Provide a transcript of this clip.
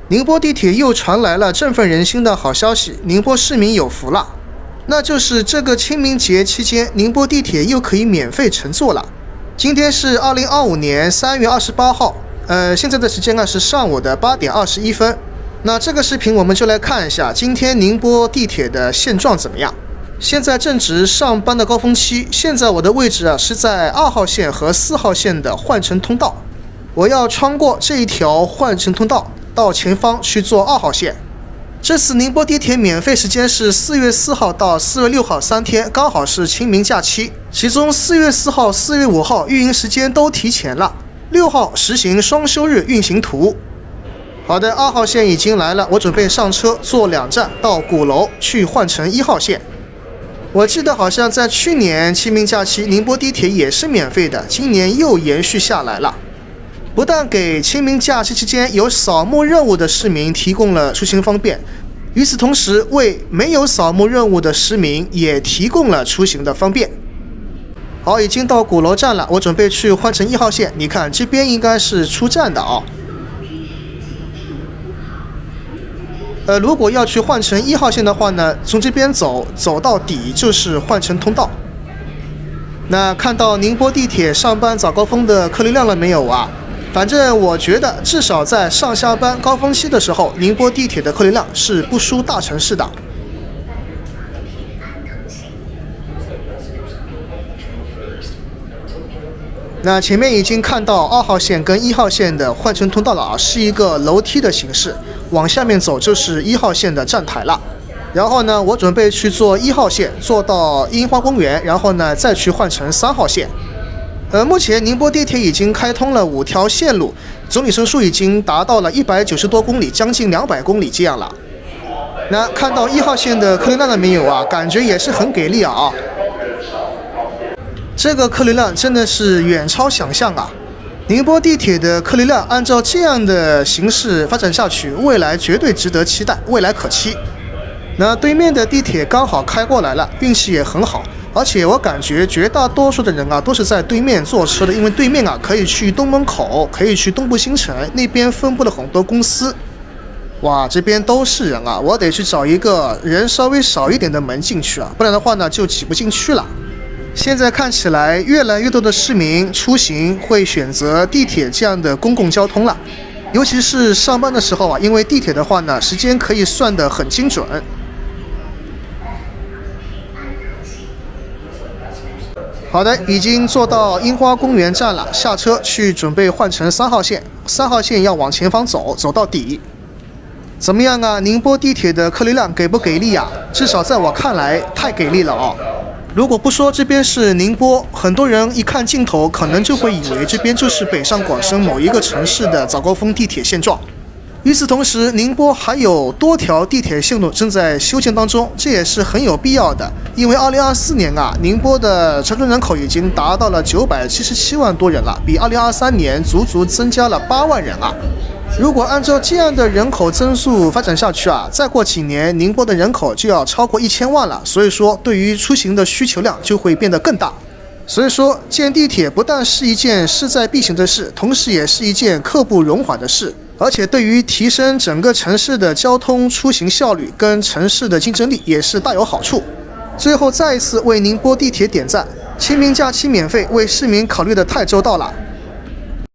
宁波地铁又传来了振奋人心的好消息，宁波市民有福了，那就是这个清明节期间，宁波地铁又可以免费乘坐了。今天是2025年3月28号，现在的时间呢是上午的8点21分。那这个视频我们就来看一下今天宁波地铁的现状怎么样。现在正值上班的高峰期，现在我的位置是在2号线和4号线的换乘通道，我要穿过这一条换乘通道到前方去坐2号线。这次宁波地铁免费时间是4月4号到4月6号3天，刚好是清明假期。其中4月4号、4月5号运营时间都提前了，6号实行双休日运行图。好的，2号线已经来了，我准备上车坐2站到鼓楼去换乘1号线。我记得好像在去年清明假期宁波地铁也是免费的，今年又延续下来了。不但给清明假期期间有扫墓任务的市民提供了出行方便，与此同时为没有扫墓任务的市民也提供了出行的方便。好，已经到鼓楼站了，我准备去换乘1号线。你看这边应该是出站的啊。如果要去换乘1号线的话呢，从这边走到底就是换乘通道。那看到宁波地铁上班早高峰的客流量了没有啊？反正我觉得至少在上下班高峰期的时候，宁波地铁的客流量是不输大城市的。那前面已经看到2号线跟1号线的换乘通道了啊，是一个楼梯的形式，往下面走就是1号线的站台了。然后呢，我准备去坐1号线，坐到樱花公园，然后呢再去换乘3号线。目前宁波地铁已经开通了5条线路，总里程数已经达到了190多公里，将近200公里这样了。那看到1号线的客流量了没有啊？感觉也是很给力啊！这个客流量真的是远超想象啊！宁波地铁的客流量按照这样的形式发展下去，未来绝对值得期待，未来可期。那对面的地铁刚好开过来了，运气也很好。而且我感觉绝大多数的人都是在对面坐车的，因为对面可以去东门口，可以去东部新城，那边分布了很多公司。哇，这边都是人啊，我得去找一个人稍微少一点的门进去啊，不然的话呢就挤不进去了。现在看起来越来越多的市民出行会选择地铁这样的公共交通了，尤其是上班的时候因为地铁的话呢，时间可以算得很精准。好的，已经坐到樱花公园站了，下车去准备换乘3号线。3号线要往前方走，走到底。怎么样啊？宁波地铁的客流量给不给力啊？至少在我看来太给力了哦。如果不说这边是宁波，很多人一看镜头可能就会以为这边就是北上广深某一个城市的早高峰地铁现状。与此同时，宁波还有多条地铁线路正在修建当中，这也是很有必要的。因为2024年宁波的常住人口已经达到了977万多人了，比2023年足足增加了8万人啊！如果按照这样的人口增速发展下去再过几年宁波的人口就要超过1000万了，所以说对于出行的需求量就会变得更大。所以说建地铁不但是一件势在必行的事，同时也是一件刻不容缓的事。而且对于提升整个城市的交通出行效率跟城市的竞争力也是大有好处。最后再一次为宁波地铁点赞，清明假期免费，为市民考虑的太周到了。